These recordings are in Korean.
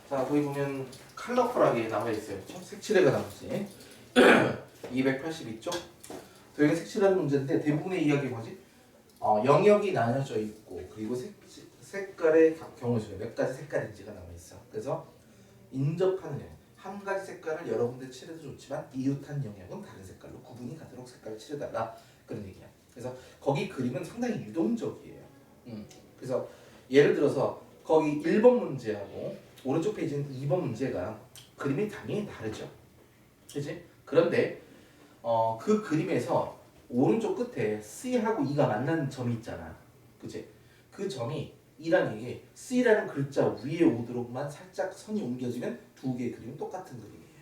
자, 거기 보면 컬러풀하게 나와 있어요. 색칠해가 나오지. 282쪽. 도형의 색칠하는 문제인데 대부분의 이야기 뭐지? 영역이 나눠져 있고 그리고 색깔의 경우 중에 몇 가지 색깔인지가 나와 있어. 그래서 인접하는 영역. 한 가지 색깔을 여러 군데 칠해도 좋지만 이웃한 영역은 다른 색깔로 구분이 가도록 색깔을 칠해달라. 그런 얘기야. 그래서 거기 그림은 상당히 유동적이에요. 그래서 예를 들어서 거기 1번 문제하고 오른쪽 페이지는 2번 문제가 그림이 당연히 다르죠. 그치? 그런데 그 그림에서 오른쪽 끝에 C하고 E가 만나는 점이 있잖아. 그치? 그 점이 E라는 게 C라는 글자 위에 오도록만 살짝 선이 옮겨지면 두 개의 그림은 똑같은 그림이에요.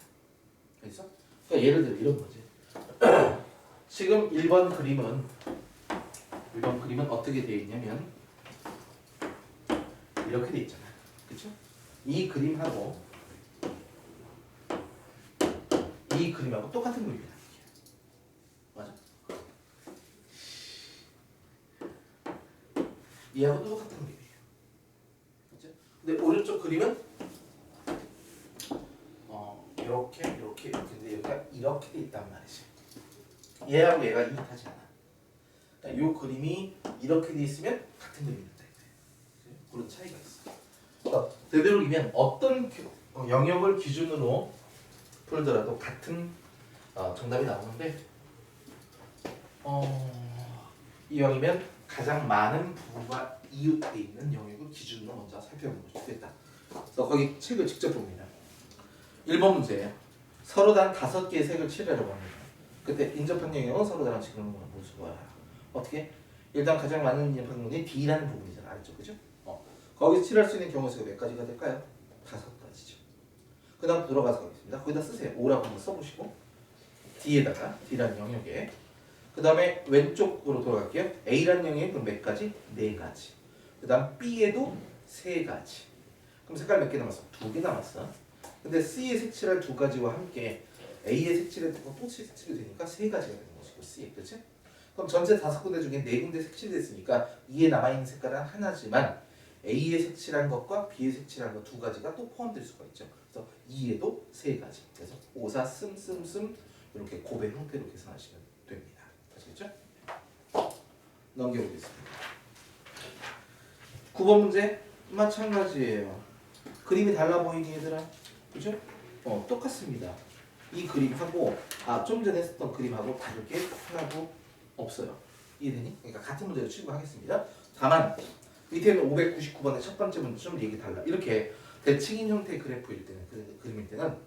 그래서 그러니까 예를 들어 이런 거지. 지금 1번 그림은 어떻게 되어 있냐면 이렇게 되어 있잖아. 그쵸? 이 그림하고 이 그림하고 똑같은 그림이야. 맞아? 얘하고 똑같은 그림이에요. 그쵸? 근데 오른쪽 그림은 이렇게 근데 여기가 이렇게 돼 있단 말이지. 얘하고 얘가 이웃하지 않아. 그러니까 이 그림이 이렇게 돼 있으면 같은 그림이 된다. 그런 차이가 있어. 그러니까 되도록이면 어떤 영역을 기준으로 풀더라도 같은 정답이 나오는데 이왕이면 가장 많은 부분과 이웃돼 있는 영역을 기준으로 먼저 살펴보는 것이 좋겠다. 그래서 거기 책을 직접 봅니다. 1번 문제예요. 서로 단 5개의 색을 칠하려고 합니다. 그때 인접한 영역은 서로 다른 식으로 모습을 어떻게? 일단 가장 많은 인접한 부분이 D라는 부분이잖아. 알죠? 그죠? 거기서 칠할 수 있는 경우 수가 몇 가지가 될까요? 5가지죠. 그 다음 들어가서 가겠습니다. 거기다 쓰세요. 5라고 한번 써보시고 D에다가 D라는 영역에 그 다음에 왼쪽으로 돌아갈게요. A라는 영역에 그럼 몇 가지? 4가지. 그 다음 B에도 3가지. 그럼 색깔 몇 개 남았어? 2개 남았어. 근데 C의 색칠할 2가지와 함께 A의 색칠을 되고 또 색칠이 되니까 3가지가 되는 것이고 C에. 그렇지? 그럼 전체 5군데 중에 4군데 색칠됐으니까 2에 남아있는 색깔은 하나지만 A의 색칠한 것과 B의 색칠한 것 2가지가 또 포함될 수가 있죠. 그래서 2에도 3가지. 그래서 5, 4, 씀 이렇게 곱의 형태로 계산하시면 됩니다. 아시겠죠? 넘겨보겠습니다. 9번 문제 마찬가지예요. 그림이 달라 보이니 얘들아? 그죠? 똑같습니다. 이 그림하고 좀 전에 했었던 그림하고 다를 게 하나도 없어요. 이해되니? 그러니까 같은 문제로 출구하겠습니다. 다만 밑에는 599번의 첫 번째 문제 좀 얘기 달라. 이렇게 대칭인 형태의 그래프일 때는 그림일 때는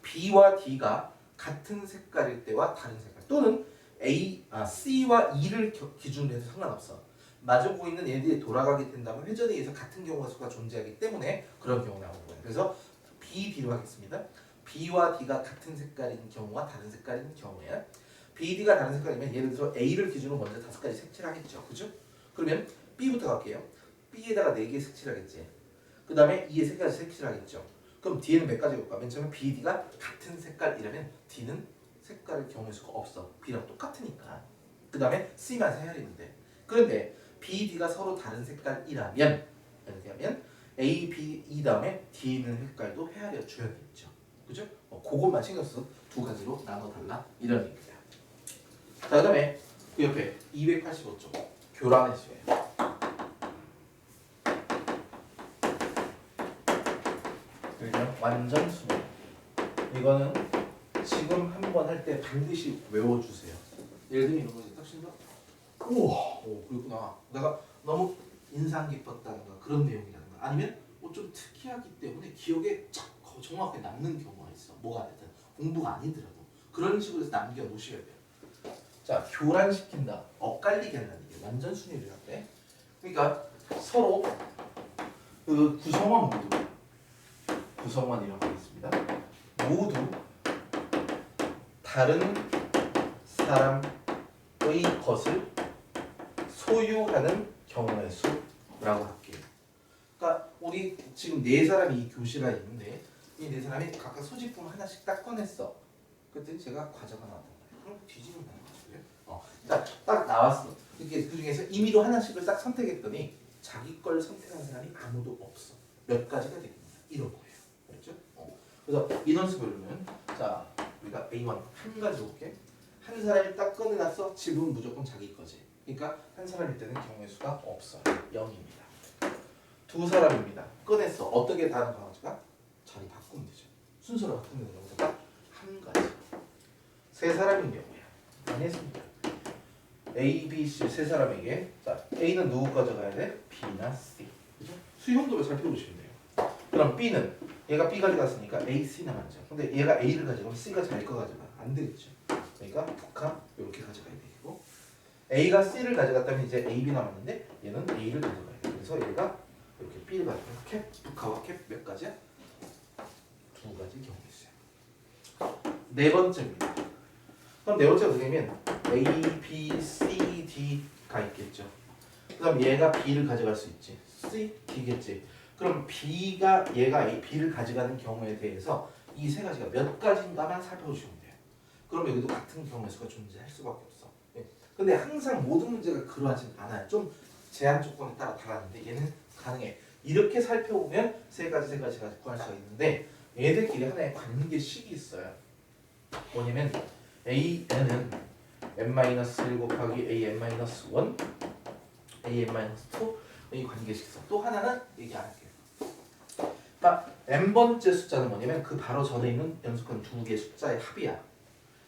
B와 D가 같은 색깔일 때와 다른 색깔 또는 C와 E를 기준으로 해서 상관없어. 마주보고 있는 얘들이 돌아가게 된다면 회전에 의해서 같은 경우가 수가 존재하기 때문에 그런 경우가 나오는 거예요. 그래서 B, D로 하겠습니다. B와 D가 같은 색깔인 경우와 다른 색깔인 경우에 B, D가 다른 색깔이면 예를 들어 A를 기준으로 먼저 5가지 색칠하겠죠. 그죠? 그러면 B부터 갈게요. B에다가 4개 색칠하겠지. 그 다음에 E에 3가지 색칠하겠죠. 그럼 D에는 몇 가지가 올까? 맨 처음에 B, D가 같은 색깔이라면 D는 색깔의 경우의 수가 없어. B랑 똑같으니까. 그 다음에 C만 세야되는데 그런데 B, D가 서로 다른 색깔이라면 이렇게 하면 A, B, E 다음에 D에 있는 색깔도 헤아려 줘야겠죠. 그죠? 그것만 신경 써서 2가지로 나눠달라 이런 얘기입니다. 자, 그 다음에 그 옆에 285쪽 교란해줘요. 완전 수능. 이거는 지금 한 번 할 때 반드시 외워주세요. 예를 들면 이런 거지. 딱 신다. 우와, 그렇구나. 내가 너무 인상 깊었다든가 그런 내용이라든가 아니면 좀 특이하기 때문에 기억에 쫙 정확하게 남는 경우가 있어. 뭐가 됐든 공부가 아니더라도 그런 식으로 해서 남겨 놓으셔야 돼요. 자, 교란시킨다. 엇갈리게 한다는 게 완전 순위를 할 때. 그러니까 서로 그 구성원이라고 하겠습니다. 모두 다른 사람의 것을 소유하는 경우의 수라고 할게요. 그러니까 우리 지금 4사람이 이 교실에 있는데 이 4사람이 각각 소지품 하나씩 딱 꺼냈어. 그랬더니 제가 과자가 나왔단 말이에요. 그럼 뒤지면 되는 거죠. 딱 나왔어. 이렇게 그 중에서 임의로 하나씩을 딱 선택했더니 자기 걸 선택한 사람이 아무도 없어. 몇 가지가 되겠냐 이런 거예요. 그래서 인원수별로는 자 우리가 A1 한 가지 볼게. 한 사람이 딱 꺼내놨어. 지분 무조건 자기 거지. 그러니까 한 사람일 때는 경우의 수가 없어요. 0입니다. 두 사람입니다. 꺼냈어. 어떻게 다른 강아지가? 자리 바꾸면 되죠. 순서를 바꾸면 되는 경우가 딱 한 가지. 세 사람인 경우야. 많이 했습니다. A, B, C 세 사람에게 자 A는 누구 가져가야 돼? B나 C. 그죠? 수용도를 살펴보시면 돼요. 그럼 B는 얘가 B 가져갔으니까 A, C 남았죠. 근데 얘가 A를 가져가면 C가 자기 거 가져가. 안 되겠죠. 그러니까 북한 이렇게 가져가야 되고 A가 C를 가져갔다면 이제 A, B 남았는데 얘는 A를 가져가야 돼. 그래서 얘가 이렇게 B를 가져가. 캡, 북한과 캡 몇 가지야? 두 가지 경우가 있어요. 네 번째입니다. 그럼 네 번째가 뭐냐면 A, B, C, D가 있겠죠. 그 다음 얘가 B를 가져갈 수 있지. C, D겠지. 그럼 B가 얘가 A, B를 가져가는 경우에 대해서 이 세 가지가 몇 가지인가만 살펴보시면 돼요. 그럼 여기도 같은 경우의 수가 존재할 수밖에 없어. 근데 항상 모든 문제가 그러하진 않아요. 좀 제한 조건에 따라 달랐는데 얘는 가능해. 이렇게 살펴보면 세 가지가 구할 수가 있는데 얘들끼리 하나의 관계식이 있어요. 뭐냐면 AN은 n-1 곱하기 AN-1 AN-2 이 관계식성. 또 하나는 얘기 안 할게요. 그러니까 n번째 숫자는 뭐냐면 그 바로 전에 있는 연속한 두 개의 숫자의 합이야.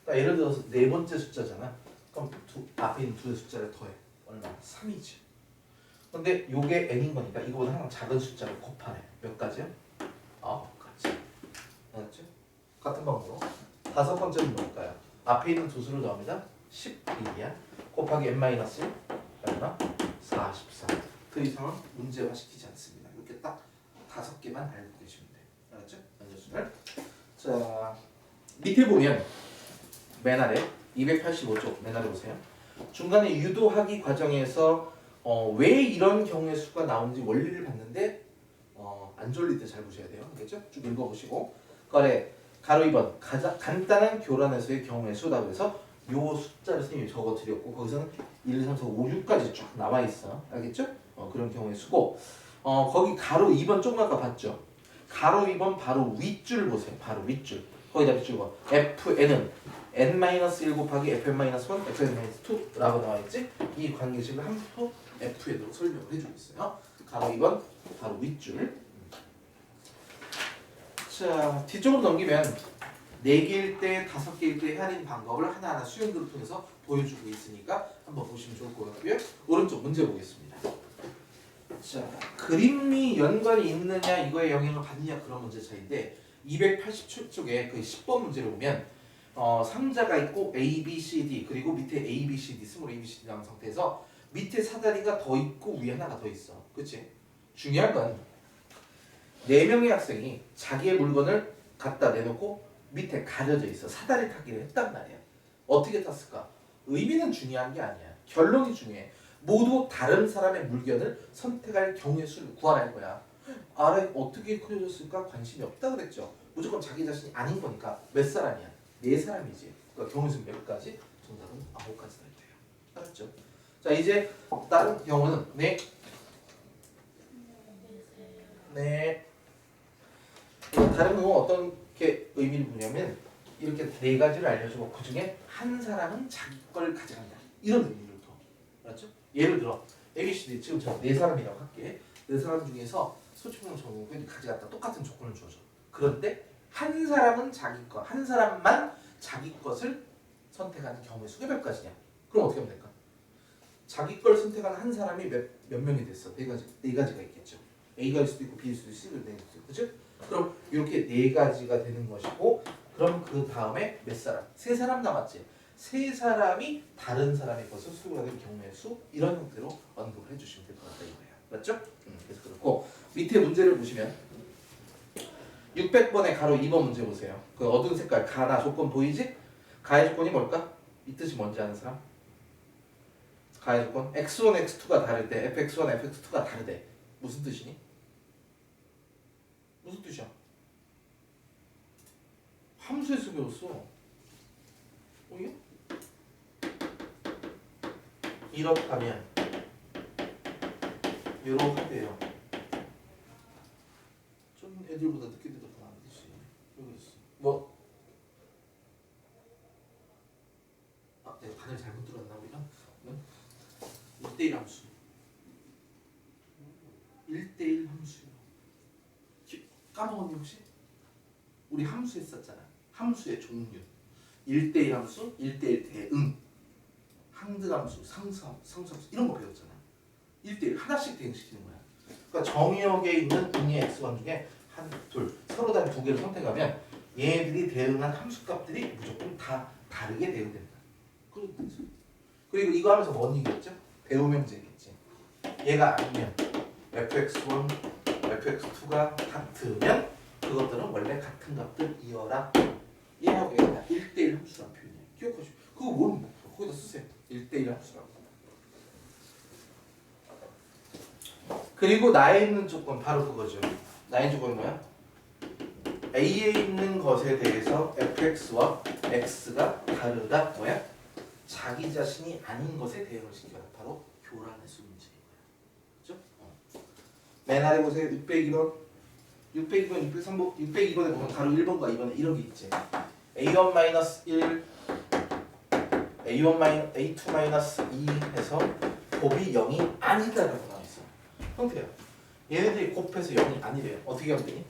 그러니까 예를 들어서 네 번째 숫자잖아. 그럼 앞에 있는 두 개의 숫자를 더해. 얼마? 3이지. 근데 요게 n인 거니까 이거보다 항상 작은 숫자를 곱하래. 몇 가지야? 9가지. 알았죠? 같은 방법으로 다섯 번째는 뭘까요? 앞에 있는 두 수를 더합니다. 11이야. 곱하기 n-1 얼마? 44. 그 이상은 문제화 시키지 않습니다. 이렇게 딱 다섯 개만 알고 계시면 돼요. 알았죠? 연수를. 자 밑에 보면 맨 아래 285쪽 맨 아래 보세요. 중간에 유도하기 과정에서 왜 이런 경우의 수가 나오는지 원리를 봤는데 안 졸릴 때 잘 보셔야 돼요. 알겠죠? 쭉 읽어보시고 그 아래 가로 2번 가장 간단한 교란에서의 경우의 수다 그래서 요 숫자를 선생님이 적어드렸고 거기서는 1, 2, 3, 4, 5, 6까지 쭉 나와있어. 알겠죠? 그런 경우의 수고 거기 가로 2번 조금 아까 봤죠? 가로 2번 바로 윗줄 보세요. 바로 윗줄 거기다 비추고 FN은 n-1 곱하기 fn-1 fn-2라고 나와있지? 이 관계식을 한 번 더 FN으로 설명을 해주고 있어요. 가로 2번 바로 윗줄. 자 뒤쪽으로 넘기면 4개일 때 5개일 때 해야 하는 방법을 하나하나 수행들을 통해서 보여주고 있으니까 한번 보시면 좋을 것 같고요. 오른쪽 문제 보겠습니다. 자 그림이 연관이 있느냐 이거에 영향을 받느냐 그런 문제 차이인데 287쪽에 그 10번 문제를 보면 상자가 있고 A, B, C, D 그리고 밑에 A, B, C, D 스몰 A, B, C, D 나온 상태에서 밑에 사다리가 더 있고 위에 하나가 더 있어. 그치? 중요한 건 4명의 학생이 자기의 물건을 갖다 내놓고 밑에 가려져 있어. 사다리 타기를 했단 말이야. 어떻게 탔을까? 의미는 중요한 게 아니야. 결론이 중요해. 모두 다른 사람의 물건을 선택할 경우의 수를 구하라는 거야. 아래 어떻게 그려졌을까? 관심이 없다 그랬죠. 무조건 자기 자신이 아닌 거니까 몇 사람이야? 4사람이지. 그러니까 경우의 수는 몇 가지? 정답은 9가지가 돼요. 알았죠? 자 이제 다른 경우는 네. 다른 경우 어떤 게 의미를 보냐면 이렇게 4가지를 알려주고 그 중에 한 사람은 자기 걸 가져간다. 이런 의미를 둬. 알았죠? 예를 들어 ABCD 지금 저 4사람이라고 할게. 4사람 중에서 소축명 정우가 가져갔다. 똑같은 조건을 주어줘. 그런데 한 사람은 자기 것, 한 사람만 자기 것을 선택하는 경우의 수가 몇 가지냐? 그럼 어떻게 하면 될까? 자기 걸 선택한 한 사람이 몇 명이 됐어? 4가지가 있겠죠. A가 일 수도 있고 B일 수도 있고 C가 될 수도 있고 그죠? 그럼 이렇게 4가지가 되는 것이고 그럼 그 다음에 몇 사람? 3사람 남았지? 3사람이 다른 사람의 것을 수용하는 경우의 수 이런 형태로 언급을 해주시면 될 것 같다 이거예요. 맞죠? 그래서 그렇고 밑에 문제를 보시면 600번의 가로 2번 문제 보세요. 그 어두운 색깔 가나 조건 보이지? 가의 조건이 뭘까? 이 뜻이 뭔지 아는 사람? 가의 조건 x1, x2가 다를 때 fx1, fx2가 다르대. 무슨 뜻이니? 무슨 뜻이야? 함수에서 배웠어. 이게? 이렇다면 이렇게요. 좀 애들보다 늦게 대답하면 안 되지. 왜 그러지? 1대1 함수예요. 까먹었니 혹시? 우리 함수 했었잖아. 함수의 종류. 1대1 함수, 1대1 대응, 항등함수, 상수함수 이런 거 배웠잖아. 1대1 하나씩 대응시키는 거야. 그러니까 정의역에 있는 응의 x번 중에 한, 둘, 서로 다른 두 개를 선택하면 얘네들이 대응한 함수값들이 무조건 다 다르게 대응된다. 그런 뜻이죠. 그리고 이거 하면서 뭔 얘기였죠? 배우명제겠지. 얘가 아니면 fx1, fx2가 같으면 그것들은 원래 같은 값들이어라. 얘하고 얘가 1대1 함수라는 표현이에요. 기억하시고 그거 뭔 거기다 쓰세요. 1대1 함수라고. 그리고 나에 있는 조건 바로 그거죠. 나에 있는 조건은 뭐야? A에 있는 것에 대해서 fx와 x가 다르다. 뭐야? 자기 자신이 아닌 것에 대응을 시켜라. 바로 교란해수 문제인 거야. 그죠? 맨 아래 보세요. 602번. 602번, 603번, 602번에 보면 가로 1번과 2번에 이런 게 있지. A1-1, A2-2 해서 곱이 0이 아니다라고 나와 있어. 형태야. 얘네들이 곱해서 0이 아니래요. 어떻게 하면 되니?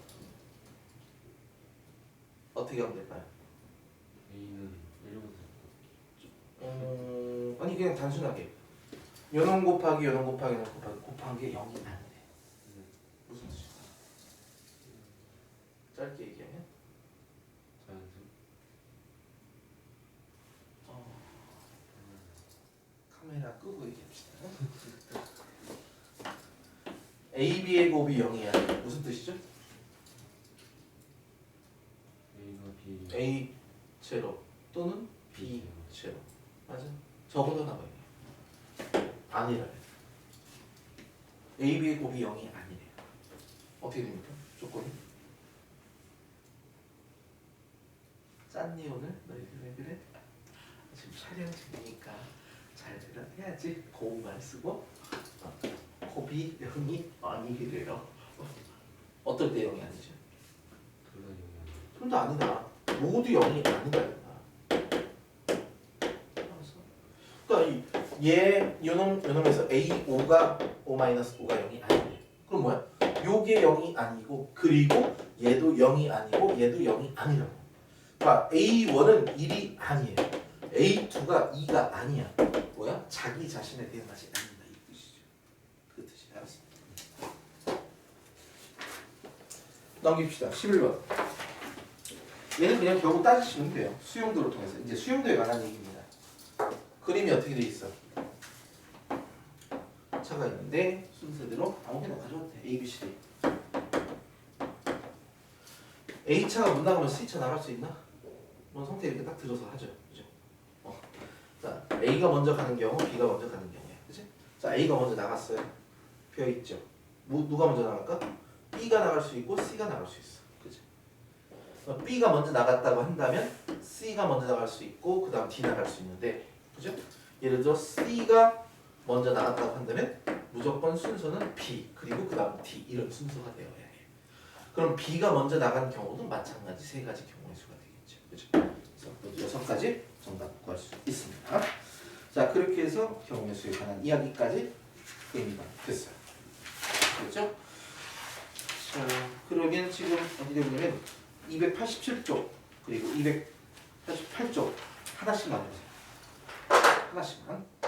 어떻게 하면 될까요? A는 1번 아니 그냥 단순하게 요놈 곱하기 요놈 곱하기 요놈 곱하기 곱한 게 0이 아니래. 무슨 뜻이야? 짧게 얘기하면 자연수 카메라 끄고 얘기합시다. A, B의 곱이 0이야. 무슨 뜻이죠? A가 B A 제로 또는 B 제로. 맞아? 적어도 나와요. 아니라요. A, B의 곱이 0이 아니래요. 어떻게 됩니까? 조건이? 짠니 오늘? 너희들 왜 그래? 지금 촬영 중이니까 잘 대답해야지. 고음만 쓰고 곱이 0이 아니래요. 어떨 때 0이 아니죠? 둘 다 0이 둘 다 아니다. 모두 0이 아니다. 그러니까 얘 요놈에서 A5가 5-5가 0이 아니래. 그럼 뭐야? 요게 0이 아니고 그리고 얘도 0이 아니고 얘도 0이 아니라고. 그러니까 A1은 1이 아니에요. A2가 2가 아니야. 뭐야? 자기 자신에 대응하지 않는다 이 뜻이죠. 그 뜻이 알았습니다. 넘깁시다. 11번. 얘는 그냥 결국 따지시면 돼요. 수용도를 통해서. 이제 수용도에 관한 얘기입니다. 그림이 어떻게 돼 있어? 차가 있는데 순서대로 아무거나 가져도 돼. A, B, C, D. A차가 문 나가면 C차 나갈 수 있나? 뭐 성태 이렇게 딱 들어서 하죠. 그죠? 자, A가 먼저 가는 경우, B가 먼저 가는 경우야. 그치? 자, A가 먼저 나갔어요. 비어 있죠. 누가 먼저 나갈까? B가 나갈 수 있고 C가 나갈 수 있어. 그치? B가 먼저 나갔다고 한다면 C가 먼저 나갈 수 있고 그 다음 D 나갈 수 있는데, 그죠? 예를 들어 C가 먼저 나갔다고 한다면 무조건 순서는 B 그리고 그 다음 D 이런 순서가 되어야 해요. 그럼 B가 먼저 나간 경우도 마찬가지 세 가지 경우의 수가 되겠죠. 그죠? 그래서 모두 6가지 정답 구할 수 있습니다. 자, 그렇게 해서 경우의 수에 관한 이야기까지 의미가 됐어요. 그렇죠? 자, 그러면 지금 어디 되냐면 287쪽 그리고 288쪽 하나씩만 해보세요. 하나씩만.